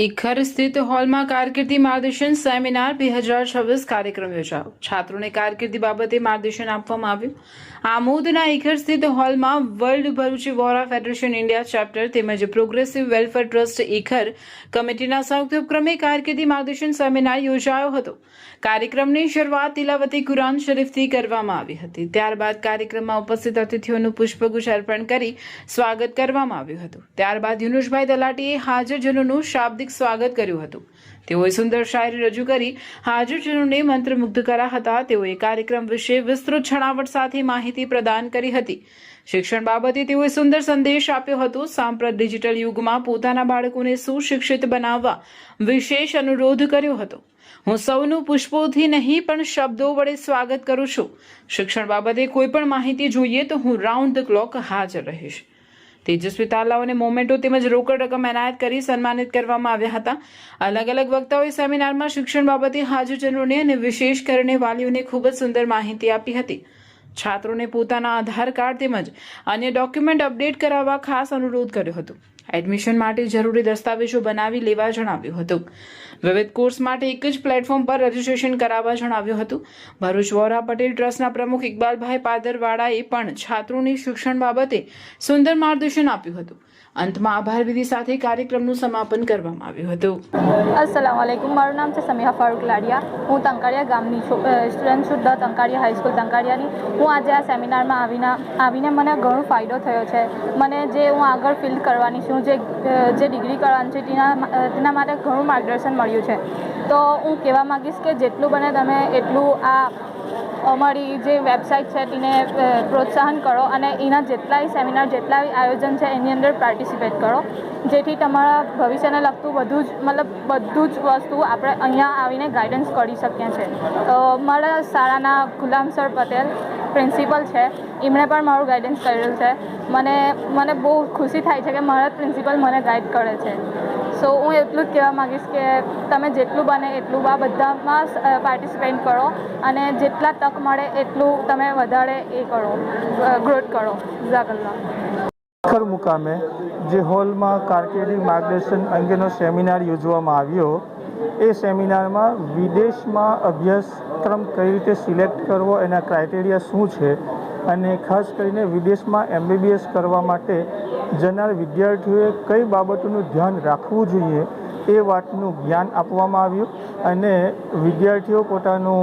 ઇખર સ્થિત હોલમાં કારકિર્દી માર્ગદર્શન સેમિનાર 2026 કાર્યક્રમ યોજાયો. છાત્રોને કારકિર્દી બાબતે માર્ગદર્શન આપવામાં આવ્યું. આમોદના ઇખર સ્થિત હોલમાં world Bharuchi Vora federation India chapter તેમજ પ્રોગ્રેસિવ વેલફેર ટ્રસ્ટ ઇખર કમિટીના સંયુક્ત ઉપક્રમે કારકિર્દી માર્ગદર્શન સેમિનાર યોજાયો હતો. કાર્યક્રમની શરૂઆત તિલાવતી કુરાન શરીફથી કરવામાં આવી હતી. ત્યારબાદ કાર્યક્રમમાં ઉપસ્થિત અતિથિઓનું પુષ્પગુચ્છ અર્પણ કરી સ્વાગત કરવામાં આવ્યું હતું. ત્યારબાદ યુનુસભાઈ તલાટીએ હાજરજનોનું શાબ્દિક સ્વાગત કર્યું હતું. તેઓએ સુંદર શાયરી રજૂ કરી હાજરજનોને મંત્રમુગ્ધ કર્યા હતા. તેઓએ કાર્યક્રમ વિશે વિસ્તૃત છણાવટ સાથે માહિતી પ્રદાન કરી હતી. શિક્ષણ બાબતે તેઓએ સુંદર સંદેશ આપ્યો હતો. સાંપ્રત ડિજિટલ યુગમાં પોતાના બાળકોને સુશિક્ષિત બનાવવા વિશેષ અનુરોધ કર્યો હતો. હું સૌનું પુષ્પોથી નહીં પણ શબ્દો વડે સ્વાગત કરું છું. શિક્ષણ બાબતે કોઈ પણ માહિતી જોઈએ તો હું રાઉન્ડ ધ ક્લોક હાજર રહીશ. તેજસ્વી તાલાઓને મોમેન્ટો તેમજ રોકડ રકમ એનાયત કરી સન્માનિત કરવામાં આવ્યા હતા. અલગ અલગ વક્તાઓએ સેમિનારમાં શિક્ષણ બાબતે હાજરજનોને અને વિશેષ કરીને વાલીઓને ખૂબ જ સુંદર માહિતી આપી હતી. છાત્રોને પોતાના આધાર કાર્ડ તેમજ અન્ય ડોક્યુમેન્ટ અપડેટ કરાવવા ખાસ અનુરોધ કર્યો હતો. એડમિશન માટે જરૂરી દસ્તાવેજો બનાવી લેવા જણાવ્યું હતું. વિવિધ કોર્સ માટે એક જ પ્લેટફોર્મ પર રજીસ્ટ્રેશન કરાવવા જણાવ્યું હતું. ભરૂચ વોરા પટેલ ટ્રસ્ટના પ્રમુખ ઇકબાલભાઈ પાદરવાડાએ પણ છાત્રોને શિક્ષણ બાબતે સુંદર માર્ગદર્શન આપ્યું હતું. અંતમાં આભાર વિધિ સાથે કાર્યક્રમનું સમાપન કરવામાં આવ્યું હતું. અસલામ વાલેકુમ. મારું નામ છે સમીહા ફારૂક લાડિયા. હું તંકારિયા ગામની સ્ટુડન્ટ છું, ધ તંકારિયા હાઈસ્કૂલ તંકારિયાની. હું આજે આ સેમિનારમાં આવીને મને ઘણો ફાયદો થયો છે. મને જે હું આગળ ફિલ્ડ કરવાની છું, જે ડિગ્રી કરવાની છે તેના માટે ઘણું માર્ગદર્શન મળ્યું છે. તો હું કહેવા માગીશ કે જેટલું બને તમે એટલું આ અમારી જે વેબસાઇટ છે તેને પ્રોત્સાહન કરો અને એના જેટલાય સેમિનાર જેટલાય આયોજન છે એની અંદર પાર્ટિસિપેટ કરો, જેથી તમારા ભવિષ્યને લગતું બધું જ વસ્તુ આપણે અહીંયા આવીને ગાઈડન્સ કરી શકીએ છીએ. તો મારા શાળાના ગુલામ સર પટેલ પ્રિન્સિપલ છે, એમણે પણ મારું ગાઈડન્સ કરેલું છે. મને બહુ ખુશી થાય છે કે મારા પ્રિન્સિપલ મને ગાઈડ કરે છે. સો હું એટલું જ કહેવા માગીશ કે તમે જેટલું બને એટલું આ બધામાં પાર્ટિસિપેટ કરો અને જેટલા તક મળે એટલું તમે વધારે ગ્રોથ કરો. જઝાકલ્લાહ. ઇખર મુકામે જે હોલમાં કારકિર્દી માર્ગદર્શન અંગેનો સેમિનાર યોજવામાં આવ્યો, એ સેમિનારમાં વિદેશમાં અભ્યાસક્રમ કઈ રીતે સિલેક્ટ કરવો, એના ક્રાઇટેરિયા શું છે અને ખાસ કરીને વિદેશમાં MBBS કરવા માટે જનાર વિદ્યાર્થીઓએ કઈ બાબતોનું ધ્યાન રાખવું જોઈએ એ વાતનું જ્ઞાન આપવામાં આવ્યું અને વિદ્યાર્થીઓ પોતાનું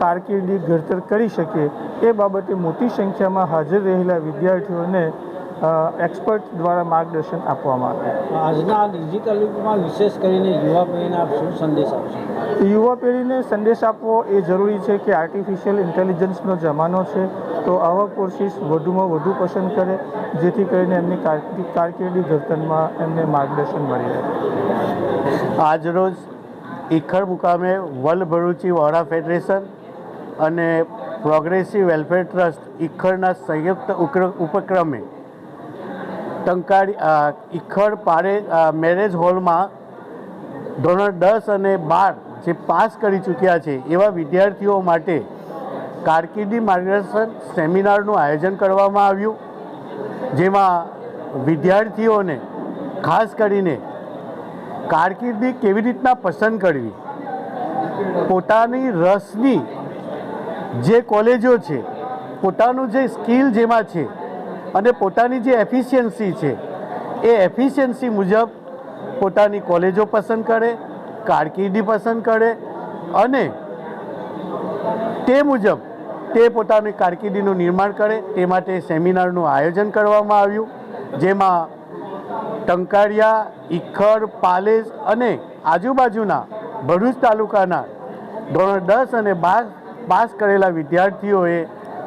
કારકિર્દી ઘડતર કરી શકે એ બાબતે મોટી સંખ્યામાં હાજર રહેલા વિદ્યાર્થીઓને એક્સપર્ટ દ્વારા માર્ગદર્શન આપવામાં આવ્યું. આજના ડિજિટલ યુગમાં વિશેષ કરીને યુવા પેઢીને આપ શું સંદેશ આપશો? યુવા પેઢીને સંદેશ આપવો એ જરૂરી છે કે આર્ટિફિશિયલ ઇન્ટેલિજન્સનો જમાનો છે, તો આવા કોર્સિસ વધુમાં વધુ પસંદ કરે, જેથી કરીને એમની કારકિર્દી ઘડતરમાં એમને માર્ગદર્શન મળી રહે. આજરોજ ઇખર મુકામે વર્લ્ડ ભરૂચી વોરા ફેડરેશન અને પ્રોગ્રેસિવ વેલફેર ટ્રસ્ટ ઇખરના સંયુક્ત ઉપક્રમે ઇખર મેરેજ હોલમાં ધોરણ 10 અને 12 જે પાસ કરી ચૂક્યા છે એવા વિદ્યાર્થીઓ માટે કારકિર્દી માર્ગદર્શન સેમિનારનું આયોજન કરવામાં આવ્યું, જેમાં વિદ્યાર્થીઓને ખાસ કરીને કારકિર્દી કેવી રીતના પસંદ કરવી, પોતાની રસની જે કોલેજો છે, પોતાનું જે સ્કિલ જેમાં છે અને પોતાની જે એફિશિયન્સી છે એ એફિશિયન્સી મુજબ પોતાની કોલેજો પસંદ કરે, કારકિર્દી પસંદ કરે અને તે મુજબ તે પોતાની કારકિર્દીનું નિર્માણ કરે. તે માટે સેમિનારનું આયોજન કરવામાં આવ્યું, જેમાં ટંકારિયા, ઇખર, પાલેજ અને આજુબાજુના ભરૂચ તાલુકાના ધોરણ 10 અને 12 પાસ કરેલા વિદ્યાર્થીઓએ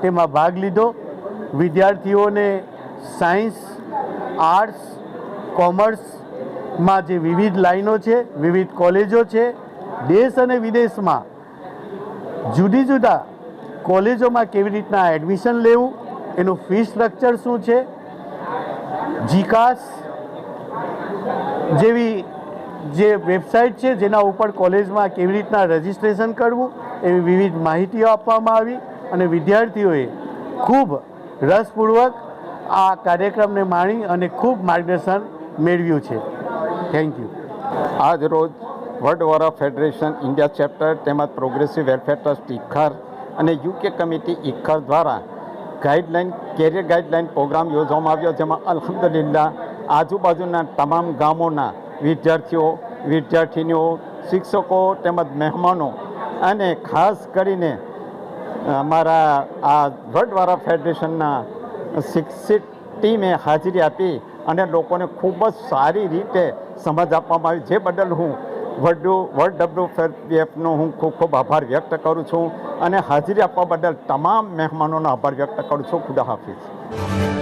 તેમાં ભાગ લીધો. વિદ્યાર્થીઓને સાયન્સ, આર્ટ્સ, કોમર્સમાં જે વિવિધ લાઈનો છે, વિવિધ કોલેજો છે, દેશ અને વિદેશમાં જુદી જુદા કોલેજોમાં કેવી રીતના એડમિશન લેવું, એનું ફી સ્ટ્રક્ચર શું છે, જીકાસ જેવી જે વેબસાઇટ છે જેના ઉપર કોલેજમાં કેવી રીતના રજિસ્ટ્રેશન કરવું, એવી વિવિધ માહિતીઓ આપવામાં આવી અને વિદ્યાર્થીઓએ ખૂબ રસપૂર્વક આ કાર્યક્રમને માણી અને ખૂબ માર્ગદર્શન મેળવ્યું છે. Thank you. આજ રોજ world Vora federation India chapter તેમજ પ્રોગ્રેસિવ વેલફેર ટ્રસ્ટ ઇખર અને યુકે કમિટી ઇખર દ્વારા કેરિયર ગાઈડલાઇન પ્રોગ્રામ યોજવામાં આવ્યો, જેમાં અલ્હમ્દુલિલ્લાહ આજુબાજુના તમામ ગામોના વિદ્યાર્થીઓ, વિદ્યાર્થીનીઓ, શિક્ષકો તેમજ મહેમાનો અને ખાસ કરીને અમારા આ વર્લ્ડ વોરા ફેડરેશનના શિક્ષિત ટીમે હાજરી આપી અને લોકોને ખૂબ જ સારી રીતે સમજ આપવામાં આવી, જે બદલ હું વર્લ્ડ WFPનો હું ખૂબ ખૂબ આભાર વ્યક્ત કરું છું અને હાજરી આપવા બદલ તમામ મહેમાનોનો આભાર વ્યક્ત કરું છું. ખુદા હાફિઝ.